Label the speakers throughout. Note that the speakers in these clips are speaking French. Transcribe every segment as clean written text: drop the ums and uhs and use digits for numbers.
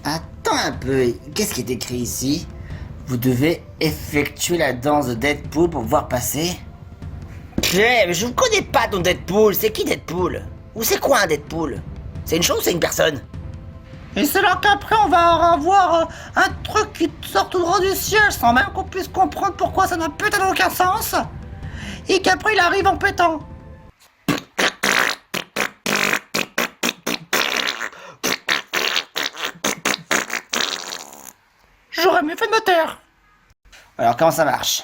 Speaker 1: Attends un peu, qu'est-ce qui est écrit ici? Vous devez effectuer la danse de Deadpool pour pouvoir passer? Mais je ne connais pas ton Deadpool, c'est qui Deadpool? Ou c'est quoi un Deadpool? C'est une chose ou c'est une personne?
Speaker 2: Et c'est là qu'après on va avoir un truc qui sort tout droit du ciel sans même qu'on puisse comprendre pourquoi ça n'a putain aucun sens. Et qu'après il arrive en pétant. J'aurais mieux fait de me taire.
Speaker 1: Alors comment ça marche?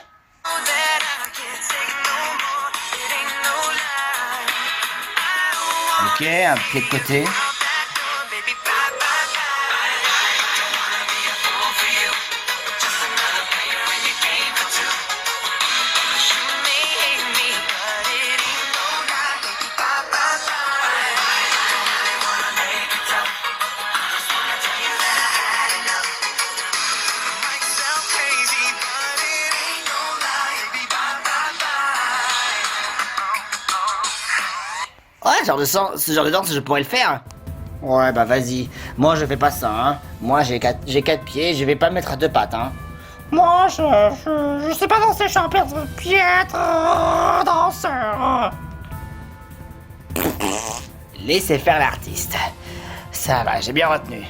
Speaker 1: Ok, un pied de côté. Ouais, ce genre de danse, je pourrais le faire. Ouais, bah vas-y. Moi, je fais pas ça, hein. Moi, j'ai quatre pieds, je vais pas me mettre à deux pattes, hein.
Speaker 2: Moi je sais pas danser, je suis un piètre danseur.
Speaker 1: Laissez faire l'artiste. Ça va, j'ai bien retenu.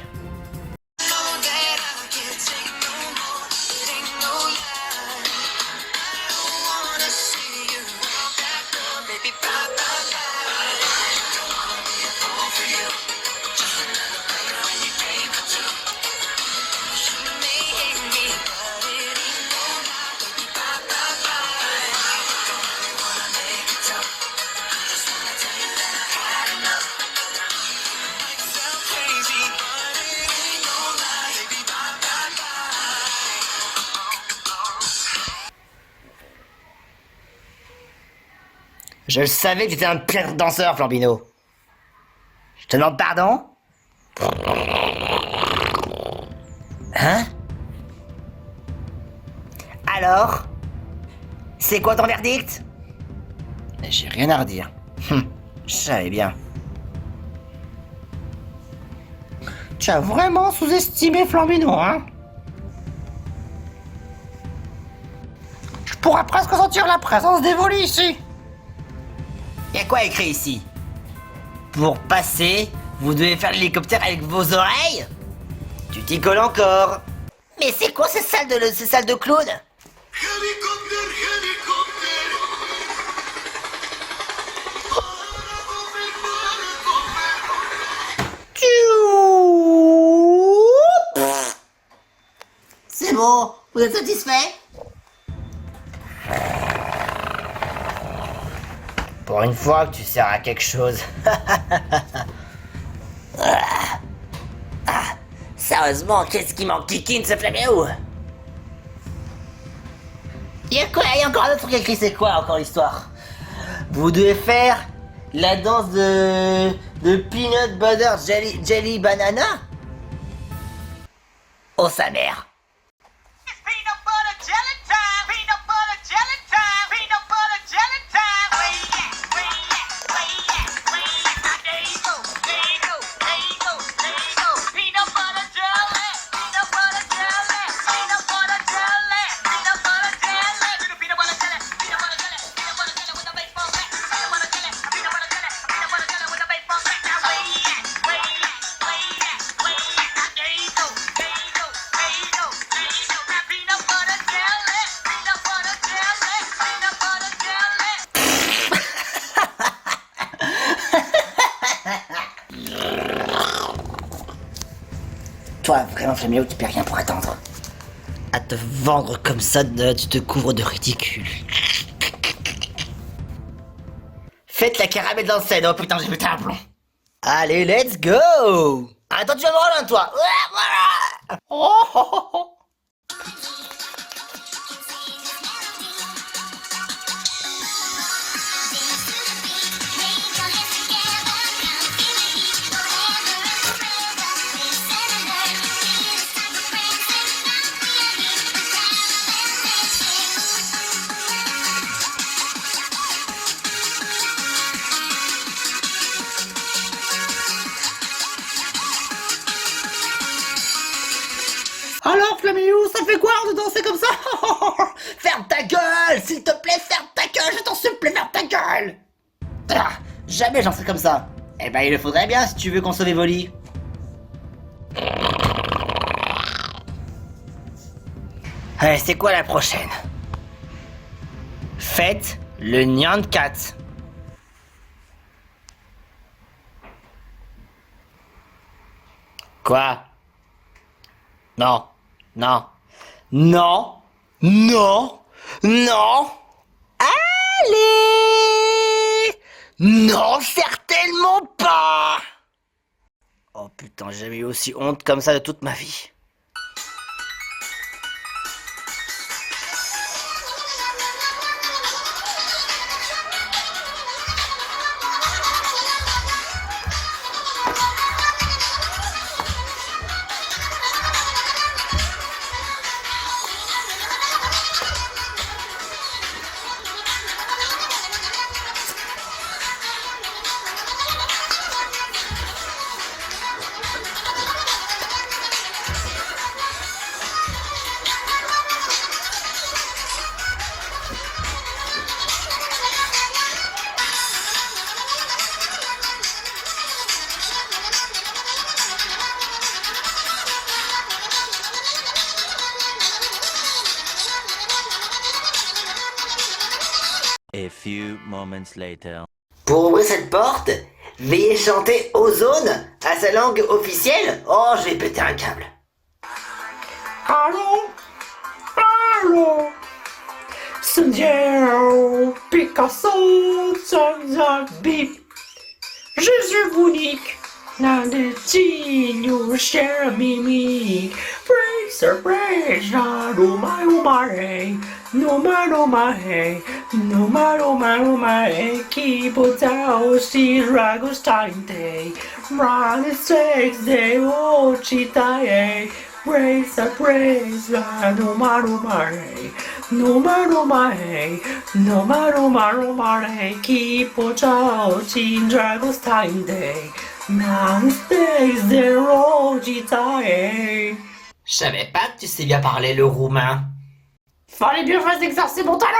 Speaker 1: Je le savais que tu étais un pire danseur, Flambino. Je te demande pardon? Hein? Alors? C'est quoi ton verdict? J'ai rien à redire. Je savais bien.
Speaker 2: Tu as vraiment sous-estimé Flambino, hein? Je pourrais presque sentir la présence des volets ici.
Speaker 1: Y'a quoi écrit ici? Pour passer, vous devez faire l'hélicoptère avec vos oreilles? Tu t'y colles encore. Mais c'est quoi ces salles de clown? C'est bon, vous êtes satisfait? Pour une fois que tu sers à quelque chose. Sérieusement, qu'est-ce qui manque? Kikine se flammer où? Y'a quoi? Y'a encore un autre truc écrit, c'est quoi encore l'histoire? Vous devez faire La danse de peanut butter jelly banana? Oh sa mère.
Speaker 3: Peanut butter jelly time. Peanut butter jelly time. Peanut butter jelly time. Where you at? Where you at? Where you at? Where you at? Now there you go. There you go. There you go. There you go. Peanut butter jelly. Peanut butter jelly. Peanut butter jelly. Peanut butter jelly. Peanut butter jelly. Peanut butter jelly. Peanut butter jelly with a baseball bat. Peanut butter jelly. Peanut butter jelly. Peanut butter jelly with a baseball bat. Now where you at? Where you at? Where you at? Where you at? Now there you go. There you go. There you go. There you go. Now peanut butter jelly. Peanut butter jelly. Peanut butter jelly.
Speaker 1: Toi, vraiment, Flaméo, tu perds rien pour attendre. À te vendre comme ça, tu te couvres de ridicule. Faites la caramel dans le scène. Oh putain, j'ai pété un plomb. Allez, let's go. Attends, tu vas me rejoindre, toi. Voilà. Oh, oh, oh, oh.
Speaker 2: Alors, Flaméo, ça fait quoi de danser comme ça?
Speaker 1: Ferme ta gueule, s'il te plaît, ferme ta gueule, je t'en supplie, ferme ta gueule. Ah, jamais j'en serais comme ça. Eh ben, il le faudrait bien si tu veux qu'on sauve Evoli. Allez, c'est quoi la prochaine? Faites le Nyan Cat. Quoi? Non, non, non, non, non. Allez! Non, certainement pas! Oh putain, j'ai jamais eu aussi honte comme ça de toute ma vie.
Speaker 4: A few moments later.
Speaker 1: Pour ouvrir cette porte, veuillez chanter Ozone à sa langue officielle. Oh, je vais péter un câble.
Speaker 2: Allô? Allô? Sandiao, Picasso, Sanza, Bip. Jésus unique, Nandetinho, cher mimique. Praise, praise, no my, no my, no my, keep it out, see Dragos time day. Run it takes the Ochitae. Praise, no my, no my, keep it out, see Dragos time day. Run it takes the Ochitae.
Speaker 1: Je savais pas que tu sais bien parler le roumain.
Speaker 2: Fallait bien faire exercer mon talent.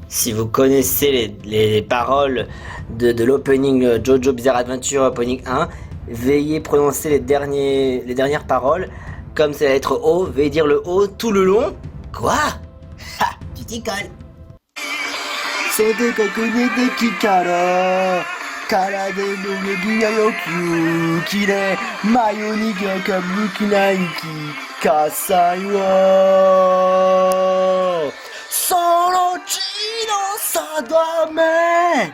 Speaker 1: Si vous connaissez les paroles de l'opening Jojo Bizarre Adventure Opening 1, veuillez prononcer les dernières paroles. Comme c'est la lettre O, veuillez dire le O tout le long. Quoi? Ha! Tu t'y colles. C'est des coconiers de Kikara. Kara de Nogegiya Yoku. Kire Mayoniga comme Yukinaiki. Kasai wa. Solo Chino Sadame.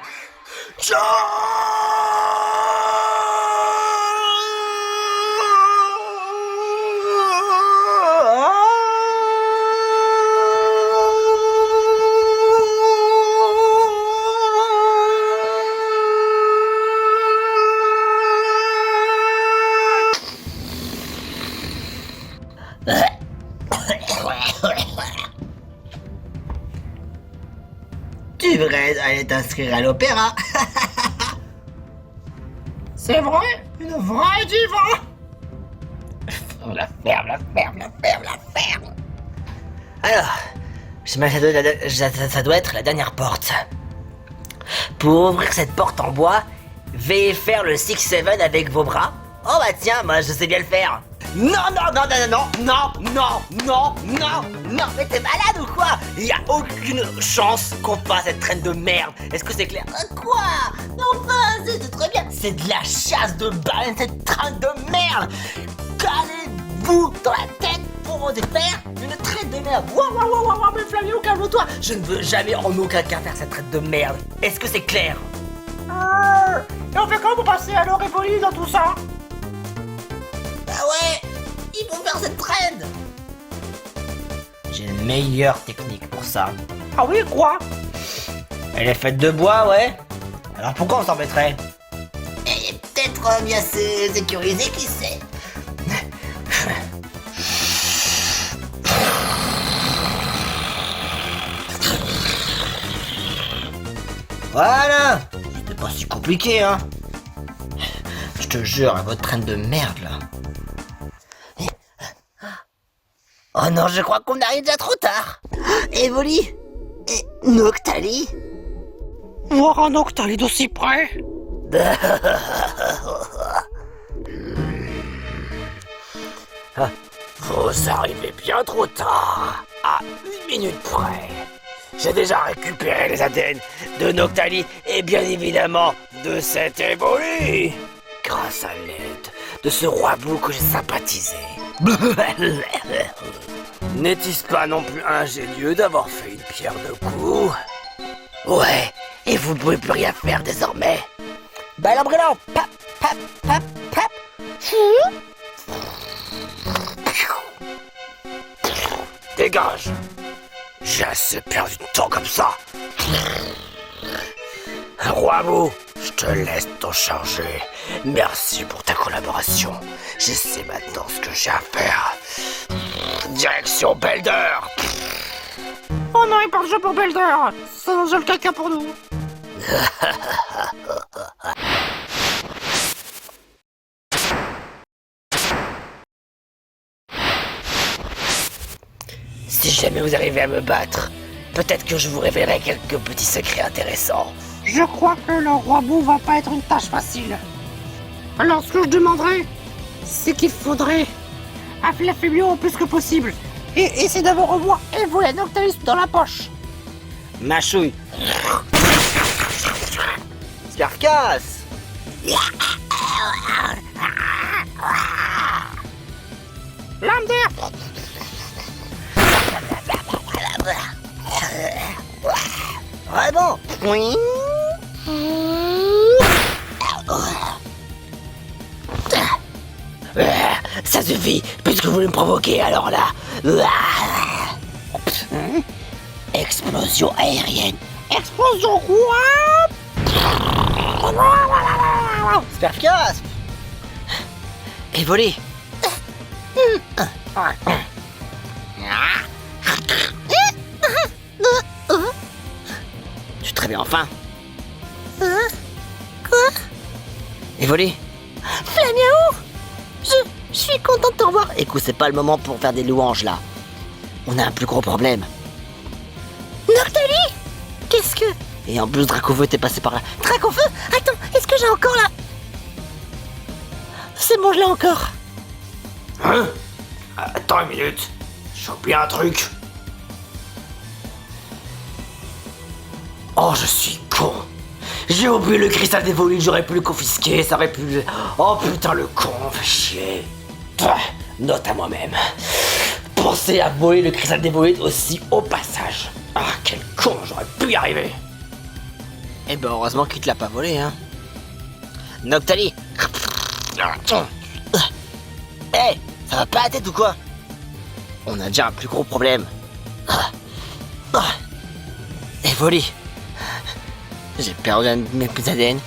Speaker 1: aller t'inscrire à l'opéra.
Speaker 2: C'est vrai? Une vraie diva?
Speaker 1: La ferme. Alors, ça doit être la dernière porte. Pour ouvrir cette porte en bois, veuillez faire le 6-7 avec vos bras. Oh bah tiens, moi je sais bien le faire. Non, mais t'es malade ou quoi? Il y a aucune chance qu'on fasse cette traîne de merde. Est-ce que c'est clair? Quoi? Enfin, c'est très bien. C'est de la chasse de baleine, cette traîne de merde. Calez-vous dans la tête pour oser faire une traîne de merde. Waouh, mais Flavio, calme-toi. Je ne veux jamais en aucun cas faire cette traîne de merde. Est-ce que c'est clair?
Speaker 2: Et on fait comment pour passer à l'heure évolue dans tout ça?
Speaker 1: Ah ouais, ils vont faire cette traîne. J'ai une meilleure technique pour ça.
Speaker 2: Ah oui, quoi?
Speaker 1: Elle est faite de bois, ouais. Alors pourquoi on s'embêterait? Elle est peut-être bien sécurisée, qui sait. Voilà. C'était pas si compliqué, hein. Je te jure, votre traîne de merde, là. Oh non, je crois qu'on arrive déjà trop tard. Evoli et Noctali.
Speaker 2: Voir un Octali d'aussi près?
Speaker 1: Vous arrivez bien trop tard. À 1 minute près. J'ai déjà récupéré les ADN de Noctali et bien évidemment de cet Evoli. Grâce à l'aide de ce roi bou que j'ai sympathisé. N'est-il pas non plus ingénieux d'avoir fait une pierre de coups? Ouais, et vous pouvez plus rien faire désormais. Ballon brûlant, pap, pap, pap, pap. Dégage. J'ai assez perdu de temps comme ça. Roi Bou, je te laisse t'en charger. Merci pour ta collaboration. Je sais maintenant ce que j'ai à faire. Direction Belder.
Speaker 2: Oh non, il part déjà pour Belder. Ça mange le caca pour nous.
Speaker 1: Si jamais vous arrivez à me battre, peut-être que je vous révélerai quelques petits secrets intéressants.
Speaker 2: Je crois que le roi Bou va pas être une tâche facile. Alors ce que je demanderais, c'est qu'il faudrait appeler la Fabio au plus que possible et essayer d'avoir au moins Evola Noctalis dans la poche.
Speaker 1: Machouille. Scarcasse.
Speaker 2: Lame d'air.
Speaker 1: Ouais bon. Oui. Ça suffit, puisque vous voulez me provoquer, alors là. Explosion aérienne.
Speaker 2: Explosion quoi?
Speaker 1: Super efficace. Et voler. Tu te réveilles enfin.
Speaker 2: Quoi?
Speaker 1: Et voler.
Speaker 2: Flamiaou! Je suis contente de te revoir.
Speaker 1: Écoute, c'est pas le moment pour faire des louanges là. On a un plus gros problème.
Speaker 2: Noctali? Qu'est-ce que...
Speaker 1: Et en plus, Dracofeu t'es passé par là.
Speaker 2: Dracofeu? Attends, est-ce que j'ai encore là? C'est bon, je l'ai encore.
Speaker 1: Hein? Attends une minute. J'ai oublié un truc. Oh, je suis con. J'ai oublié le cristal des volites, j'aurais pu le confisquer, ça aurait pu... Oh putain, le con, fait chier. Note à moi-même. Pensez à voler le cristal des volites aussi au passage. Ah, quel con, j'aurais pu y arriver. Eh ben, heureusement qu'il te l'a pas volé, hein. Noctali. Hey, ça va pas la tête ou quoi? On a déjà un plus gros problème. Et volé. J'ai perdu un de mes ADN.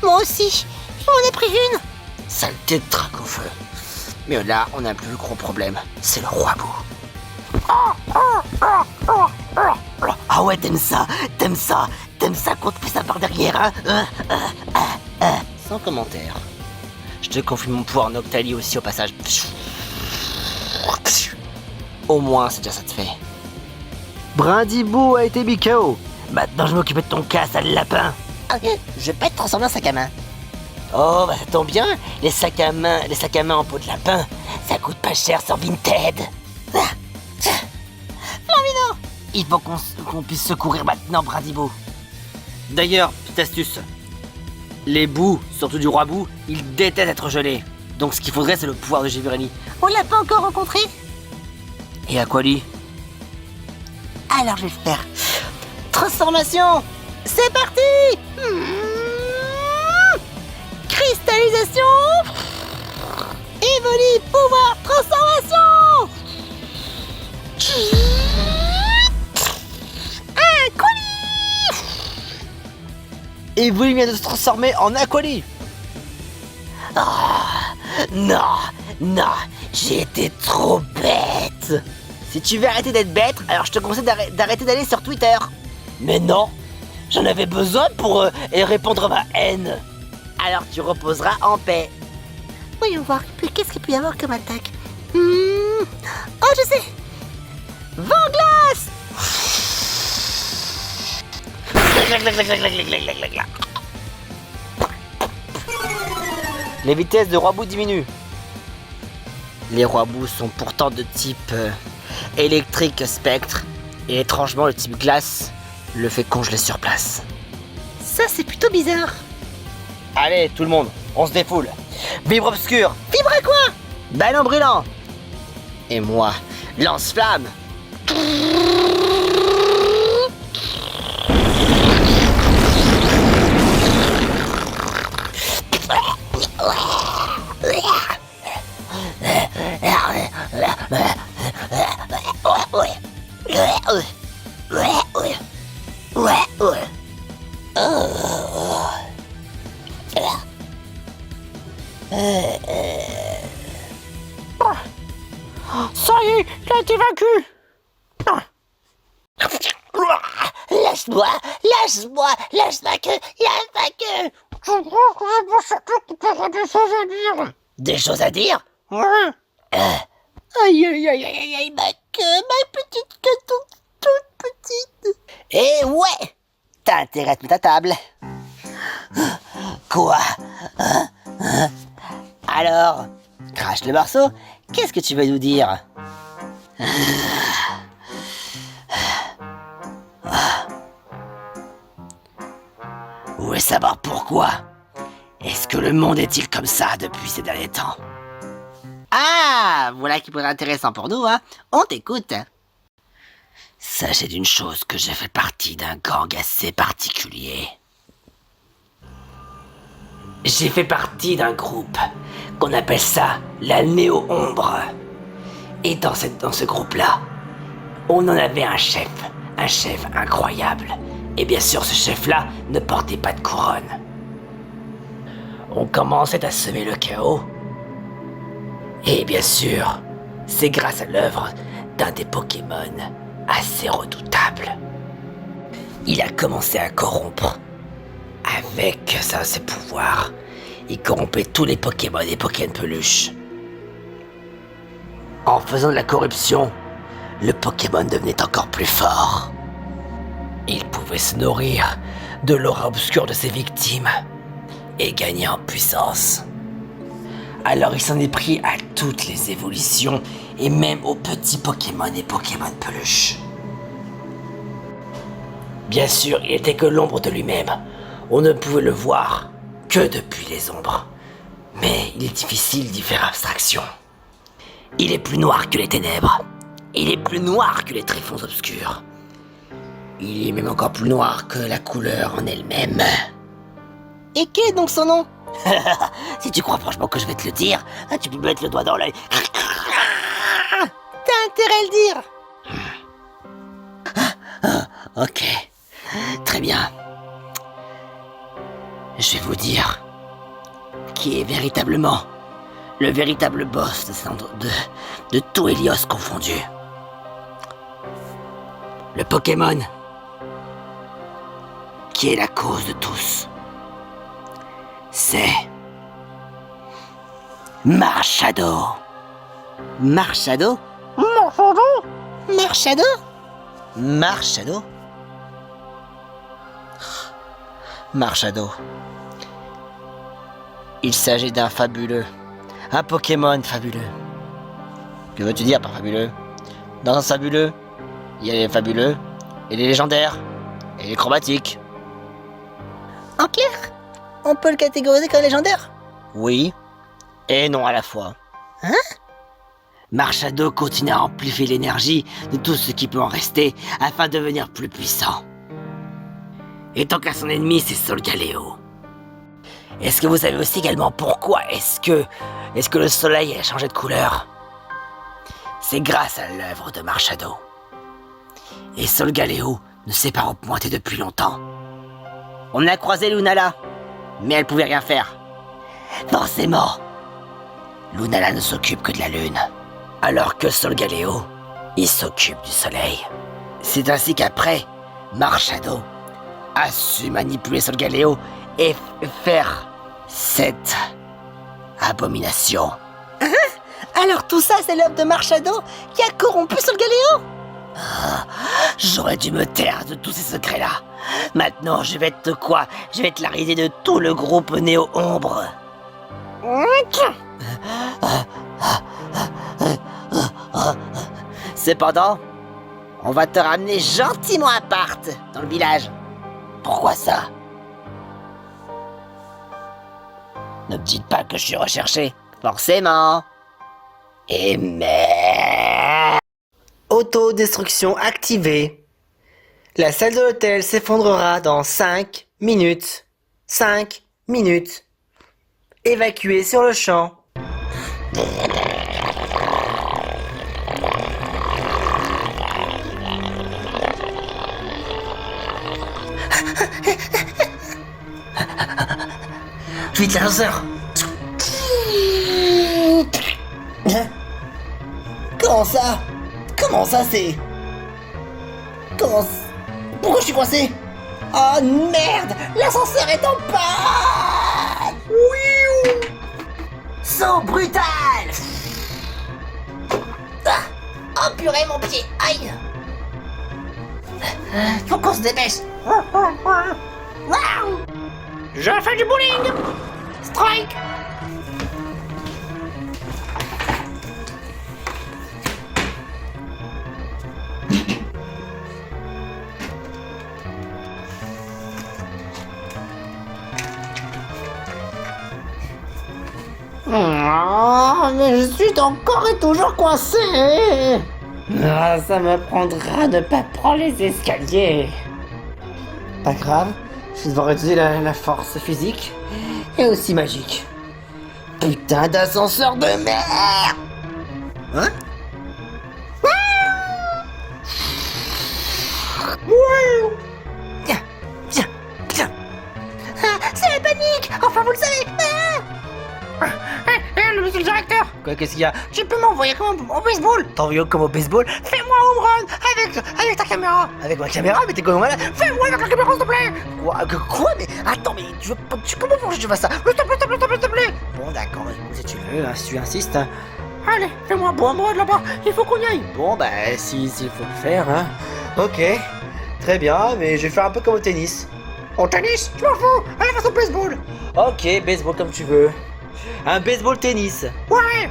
Speaker 2: Moi aussi, j'en ai pris une.
Speaker 1: Saleté de Dracofeu. Mais là, on a un plus gros problème. C'est le roi Bou. Ah ouais, t'aimes ça, t'aimes ça qu'on te fait ça par derrière, hein? Sans commentaire. Je te confie mon pouvoir Noctali aussi au passage. Au moins, c'est déjà ça de fait. Brindibou a été mis KO. Maintenant, je m'occupe de ton cas, sale lapin. Ok, je vais pas être transformé en sac à main. Oh, bah ça tombe bien. Les sacs à main en peau de lapin, ça coûte pas cher sur Vinted. Flamino! Il faut qu'on puisse secourir maintenant Brindibou. D'ailleurs, petite astuce. Les bouts, surtout du roi bout, ils détestent être gelés. Donc ce qu'il faudrait, c'est le pouvoir de Giverny. On l'a pas encore rencontré? Et Aquali? Alors je vais le faire. Transformation! C'est parti! Cristallisation! Evoli, pouvoir, transformation! Aquali! Evoli vient de se transformer en Aquali! Non, j'ai été trop bête! Si tu veux arrêter d'être bête, alors je te conseille d'arrêter d'aller sur Twitter. Mais non, j'en avais besoin pour répondre à ma haine. Alors tu reposeras en paix. Voyons voir, qu'est-ce qu'il peut y avoir comme attaque? Oh, je sais! Vent-glace! Les vitesses de Roi-Bout diminuent. Les Roi-Bout sont pourtant de type électrique spectre, et étrangement le type glace le fait congeler sur place. Ça c'est plutôt bizarre. Allez tout le monde, on se défoule. Vibre obscur. Vibre quoi? Ballon brûlant. Et moi, lance-flamme.
Speaker 2: Ça y est, il a été vaincu.
Speaker 1: Lâche-moi que.
Speaker 2: Je crois que je pense surtout que tu auras des choses à dire.
Speaker 1: Des choses à dire?
Speaker 2: Ouais.
Speaker 1: Aïe, ma petite queue toute petite. Eh ouais, t'as intérêt à te mettre à table. Quoi? Alors, crache le morceau, qu'est-ce que tu veux nous dire? Vous voulez savoir pourquoi? Est-ce que le monde est-il comme ça depuis ces derniers temps? Ah, voilà qui pourrait être intéressant pour nous, hein. On t'écoute. Sachez d'une chose, que j'ai fait partie d'un gang assez particulier. J'ai fait partie d'un groupe qu'on appelle ça la Néo-Ombre. Et dans ce groupe-là, on en avait un chef incroyable. Et bien sûr, ce chef-là ne portait pas de couronne. On commençait à semer le chaos. Et bien sûr, c'est grâce à l'œuvre d'un des Pokémon assez redoutable. Il a commencé à corrompre. Avec ses pouvoirs, il corrompait tous les Pokémon et Pokémon peluche. En faisant de la corruption, le Pokémon devenait encore plus fort. Il pouvait se nourrir de l'aura obscure de ses victimes et gagner en puissance. Alors il s'en est pris à toutes les évolutions et même aux petits Pokémon et Pokémon peluche. Bien sûr, il n'était que l'ombre de lui-même. On ne pouvait le voir que depuis les ombres. Mais il est difficile d'y faire abstraction. Il est plus noir que les ténèbres. Il est plus noir que les tréfonds obscurs. Il est même encore plus noir que la couleur en elle-même. Et quel est donc son nom? Si tu crois franchement que je vais te le dire, tu peux me mettre le doigt dans l'œil. T'as intérêt à le dire. Ok, très bien. Je vais vous dire qui est véritablement le véritable boss de tout Helios confondu. Le Pokémon qui est la cause de tous. C'est... Marshado. Marshado? Marshado? Marshado? Marshado. Il s'agit d'un fabuleux. Un Pokémon fabuleux. Que veux-tu dire par fabuleux? Dans un fabuleux, il y a les fabuleux, et les légendaires, et les chromatiques. En clair, on peut le catégoriser comme légendaire? Oui, et non à la fois. Hein? Marshado continue à amplifier l'énergie de tout ce qui peut en rester afin de devenir plus puissant. Et tant qu'à son ennemi, c'est Solgaleo. Est-ce que vous savez aussi également pourquoi est-ce que le soleil a changé de couleur? C'est grâce à l'œuvre de Marshado. Et Solgaleo ne sait pas où pointer depuis longtemps. On a croisé Lunala, mais elle pouvait rien faire. Forcément, Lunala ne s'occupe que de la lune, alors que Solgaleo, il s'occupe du soleil. C'est ainsi qu'après, Marshado a su manipuler Solgaleo et faire cette abomination. Alors tout ça, c'est l'œuvre de Marshado qui a corrompu Solgaleo? J'aurais dû me taire de tous ces secrets-là. Maintenant, je vais te quoi? Je vais te la rider de tout le groupe Néo-Ombre. Cependant, on va te ramener gentiment à part dans le village. Pourquoi ça? Ne me dites pas que je suis recherché. Forcément. Et merde. Autodestruction activée. La salle de l'hôtel s'effondrera dans 5 minutes. 5 minutes. Évacuez sur le champ. Vite l'ascenseur. Comment ça? Comment ça c'est? Pourquoi je suis coincé? Oh merde! L'ascenseur est en panne! Oui! Saut brutal! Ah! Oh purée mon pied! Aïe! Faut qu'on se dépêche! Waouh!
Speaker 2: Je fais du bowling. Strike.
Speaker 1: Oh, mais je suis encore et toujours coincé. Ah, ça me prendra de pas prendre les escaliers. Pas grave, je vais devoir utiliser la force physique et aussi magique. Putain d'ascenseur de merde. Hein? Viens, viens, viens. Ah, c'est la panique. Enfin, vous le savez.
Speaker 2: Le monsieur le directeur,
Speaker 1: Quoi, qu'est-ce qu'il y a?
Speaker 2: tu peux m'envoyer comme au baseball?
Speaker 1: T'envoies comme au baseball?
Speaker 2: Fais-moi un home run avec ta caméra.
Speaker 1: Avec ma caméra? Mais t'es comment là?
Speaker 2: Fais-moi avec la caméra, s'il te plaît.
Speaker 1: Quoi? Mais attends, mais comment pour que tu fasses ça?
Speaker 2: S'il te plaît.
Speaker 1: Bon d'accord, écoute, si tu veux, hein, si tu insistes. Hein.
Speaker 2: Allez, fais-moi un bon home run là-bas. Il faut qu'on y aille.
Speaker 1: Bon bah s'il faut le faire, hein. Ok, très bien, mais je vais faire un peu comme au tennis.
Speaker 2: Au tennis, je m'en fous. À la façon baseball.
Speaker 1: Ok, baseball comme tu veux. Un baseball tennis.
Speaker 2: Ouais.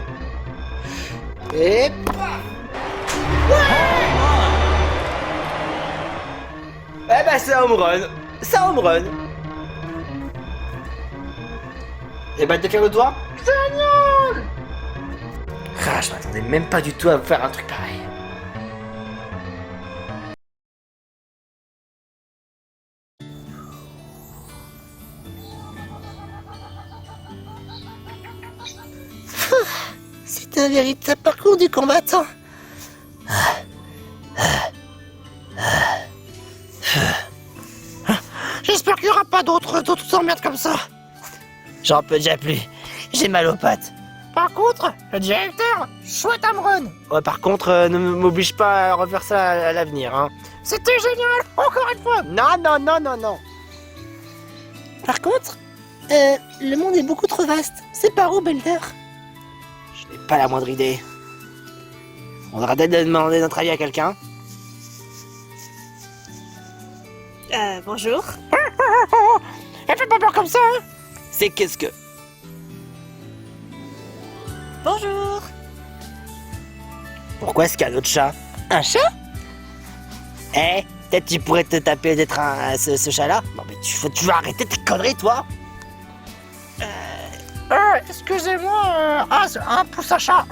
Speaker 1: Et... Eh bah c'est un home run. C'est un home run. Et bah t'es fier de toi?
Speaker 2: Génial.
Speaker 1: Ah, je m'attendais même pas du tout à faire un truc pareil. C'est un véritable parcours du combattant.
Speaker 2: J'espère qu'il n'y aura pas d'autres emmerdes comme ça.
Speaker 1: J'en peux déjà plus. J'ai mal aux pattes.
Speaker 2: Par contre, le directeur, chouette home run.
Speaker 1: Ouais, par contre, ne m'oblige pas à refaire ça à l'avenir, hein.
Speaker 2: C'était génial, encore une fois.
Speaker 1: Non, non, non, non, non.
Speaker 2: Par contre, le monde est beaucoup trop vaste. C'est par où, Belder?
Speaker 1: Je n'ai pas la moindre idée. On aura peut-être de demander notre avis à quelqu'un.
Speaker 5: Bonjour.
Speaker 2: Elle fait pas peur comme ça, hein.
Speaker 1: C'est qu'est-ce que...
Speaker 5: Bonjour.
Speaker 1: Pourquoi est-ce qu'il y a un autre chat?
Speaker 2: Un chat?
Speaker 1: Eh, peut-être tu pourrais te taper d'être ce chat-là? Non mais tu vas arrêter tes conneries, toi.
Speaker 2: Excusez-moi, un pouce à chat.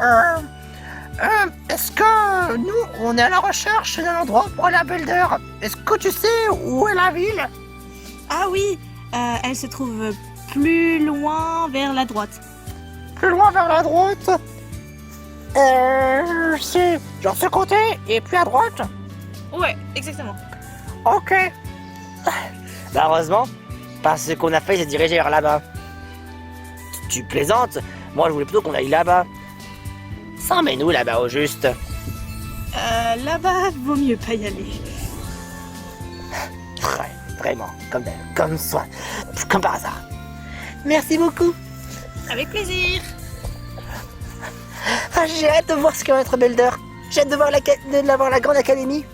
Speaker 2: Est-ce que nous, on est à la recherche d'un endroit pour aller à Belder? Est-ce que tu sais où est la ville?
Speaker 5: Ah oui, elle se trouve plus loin vers la droite.
Speaker 2: Plus loin vers la droite? C'est genre ce côté et puis à droite?
Speaker 5: Ouais, exactement.
Speaker 2: Ok.
Speaker 1: Bah heureusement, parce qu'on a failli se diriger vers là-bas. Tu plaisantes? Moi je voulais plutôt qu'on aille là-bas. Ça emmène où là-bas au juste?
Speaker 5: Là-bas, vaut mieux pas y aller.
Speaker 1: Ouais, vraiment, comme ça, comme par hasard.
Speaker 2: Merci beaucoup.
Speaker 5: Avec plaisir.
Speaker 2: Ah, j'ai hâte de voir ce que va être Belder. J'ai hâte de voir la grande académie.